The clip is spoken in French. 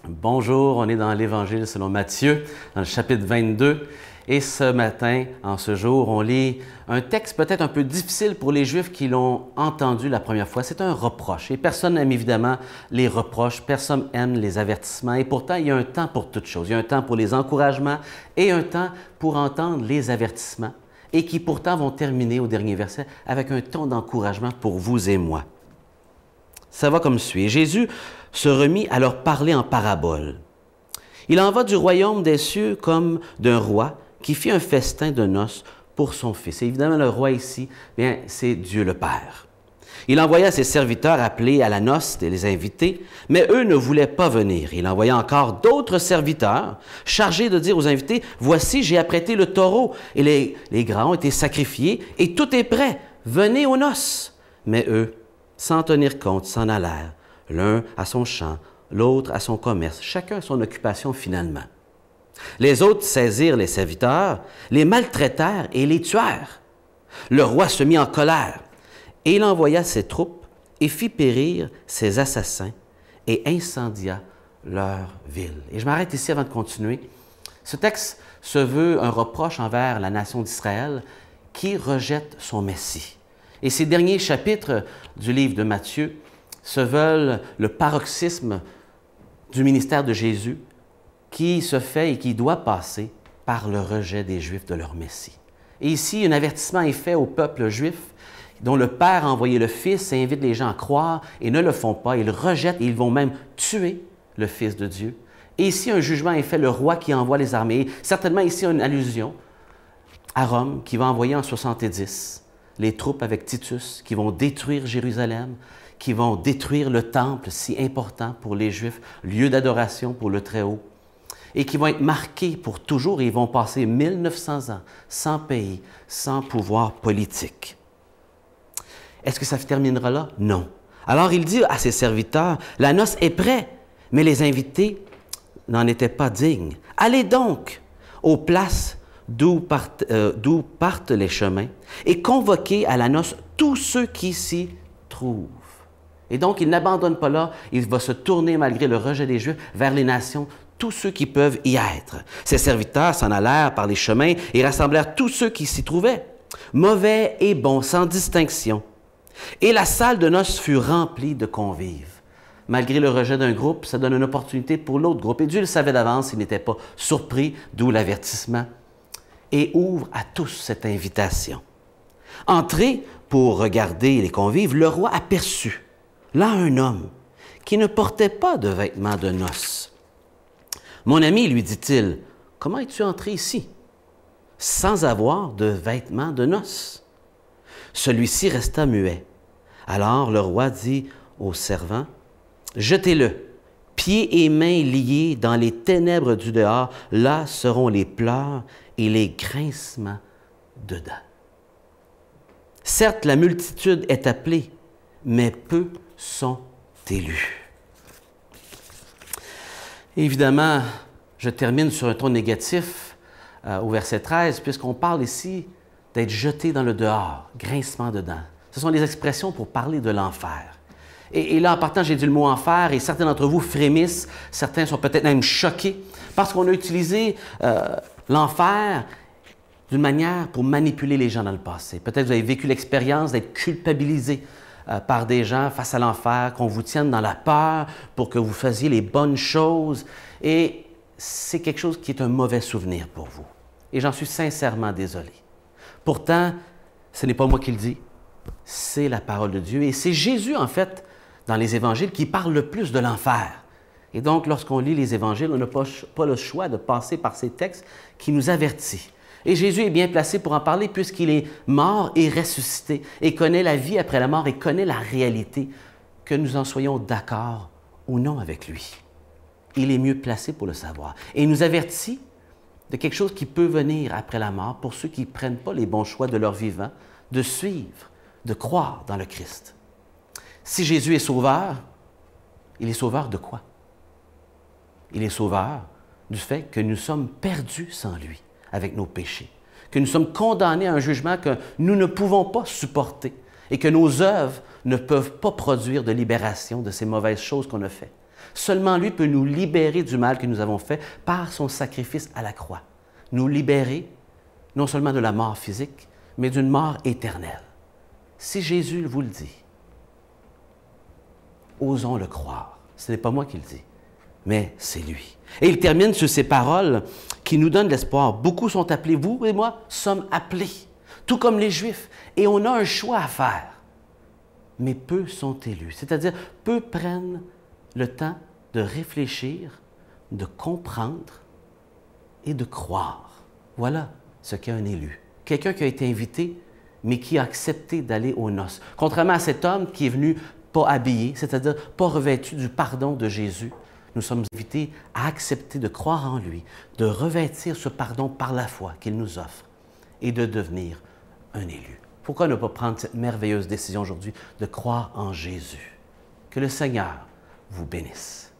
Bonjour, on est dans l'Évangile selon Matthieu, dans le chapitre 22. Et ce matin, en ce jour, on lit un texte peut-être un peu difficile pour les Juifs qui l'ont entendu la première fois. C'est un reproche. Et personne n'aime évidemment les reproches, personne n'aime les avertissements. Et pourtant, il y a un temps pour toutes choses. Il y a un temps pour les encouragements et un temps pour entendre les avertissements. Et qui pourtant vont terminer au dernier verset avec un ton d'encouragement pour vous et moi. Ça va comme suit. Jésus se remit à leur parler en parabole. Il en va du royaume des cieux comme d'un roi qui fit un festin de noces pour son fils. Et évidemment, le roi ici, bien, c'est Dieu le Père. Il envoya ses serviteurs appeler à la noce et les inviter, mais eux ne voulaient pas venir. Il envoya encore d'autres serviteurs chargés de dire aux invités, « Voici, j'ai apprêté le taureau, et les gras ont été sacrifiés, et tout est prêt. Venez aux noces. » Mais eux, sans tenir compte, s'en allèrent, l'un à son champ, l'autre à son commerce, chacun à son occupation finalement. Les autres saisirent les serviteurs, les maltraitèrent et les tuèrent. Le roi se mit en colère, et il envoya ses troupes et fit périr ses assassins et incendia leur ville. Et je m'arrête ici avant de continuer. Ce texte se veut un reproche envers la nation d'Israël qui rejette son Messie. Et ces derniers chapitres du livre de Matthieu se veulent le paroxysme du ministère de Jésus qui se fait et qui doit passer par le rejet des Juifs de leur Messie. Et ici, un avertissement est fait au peuple juif dont le Père a envoyé le Fils et invite les gens à croire et ne le font pas. Ils rejettent et ils vont même tuer le Fils de Dieu. Et ici, un jugement est fait, le roi qui envoie les armées. Certainement ici, une allusion à Rome qui va envoyer en 70 les troupes avec Titus qui vont détruire Jérusalem, qui vont détruire le temple si important pour les Juifs, lieu d'adoration pour le Très-Haut, et qui vont être marqués pour toujours et ils vont passer 1900 ans sans pays, sans pouvoir politique. Est-ce que ça se terminera là? Non. Alors il dit à ses serviteurs, « La noce est prête, mais les invités n'en étaient pas dignes. Allez donc aux places d'où partent les chemins et convoquez à la noce tous ceux qui s'y trouvent. » Et donc, il n'abandonne pas là, il va se tourner, malgré le rejet des Juifs, vers les nations, tous ceux qui peuvent y être. Ses serviteurs s'en allèrent par les chemins et rassemblèrent tous ceux qui s'y trouvaient, mauvais et bons, sans distinction. Et la salle de noces fut remplie de convives. Malgré le rejet d'un groupe, ça donne une opportunité pour l'autre groupe. Et Dieu le savait d'avance, il n'était pas surpris, d'où l'avertissement. Et ouvre à tous cette invitation. Entré pour regarder les convives, le roi aperçut là un homme qui ne portait pas de vêtements de noces. « Mon ami, lui dit-il, comment es-tu entré ici sans avoir de vêtements de noces? » Celui-ci resta muet. Alors le roi dit aux servants, « Jetez-le, pieds et mains liés dans les ténèbres du dehors, là seront les pleurs et les grincements dedans. » Certes, la multitude est appelée, mais peu sont élus. Évidemment, je termine sur un ton négatif au verset 13, puisqu'on parle ici d'être jeté dans le dehors, grincement dedans. Ce sont des expressions pour parler de l'enfer. Et là, en partant, j'ai dit le mot enfer, et certains d'entre vous frémissent, certains sont peut-être même choqués, parce qu'on a utilisé l'enfer d'une manière pour manipuler les gens dans le passé. Peut-être que vous avez vécu l'expérience d'être culpabilisé par des gens face à l'enfer, qu'on vous tienne dans la peur pour que vous fassiez les bonnes choses. Et c'est quelque chose qui est un mauvais souvenir pour vous. Et j'en suis sincèrement désolé. Pourtant, ce n'est pas moi qui le dis, c'est la parole de Dieu. Et c'est Jésus, en fait, dans les évangiles, qui parle le plus de l'enfer. Et donc, lorsqu'on lit les évangiles, on n'a pas le choix de passer par ces textes qui nous avertissent. Et Jésus est bien placé pour en parler puisqu'il est mort et ressuscité et connaît la vie après la mort et connaît la réalité, que nous en soyons d'accord ou non avec lui. Il est mieux placé pour le savoir. Et il nous avertit de quelque chose qui peut venir après la mort pour ceux qui ne prennent pas les bons choix de leur vivant, de suivre, de croire dans le Christ. Si Jésus est sauveur, il est sauveur de quoi? Il est sauveur du fait que nous sommes perdus sans lui, avec nos péchés, que nous sommes condamnés à un jugement que nous ne pouvons pas supporter et que nos œuvres ne peuvent pas produire de libération de ces mauvaises choses qu'on a faites. Seulement lui peut nous libérer du mal que nous avons fait par son sacrifice à la croix. Nous libérer non seulement de la mort physique, mais d'une mort éternelle. Si Jésus vous le dit, osons le croire. Ce n'est pas moi qui le dis, mais c'est lui. Et il termine sur ces paroles qui nous donnent l'espoir. Beaucoup sont appelés, vous et moi sommes appelés, tout comme les Juifs, et on a un choix à faire. Mais peu sont élus, c'est-à-dire peu prennent le temps de réfléchir, de comprendre et de croire. Voilà ce qu'est un élu. Quelqu'un qui a été invité, mais qui a accepté d'aller aux noces. Contrairement à cet homme qui est venu pas habillé, c'est-à-dire pas revêtu du pardon de Jésus, nous sommes invités à accepter de croire en lui, de revêtir ce pardon par la foi qu'il nous offre et de devenir un élu. Pourquoi ne pas prendre cette merveilleuse décision aujourd'hui de croire en Jésus? Que le Seigneur vous bénisse.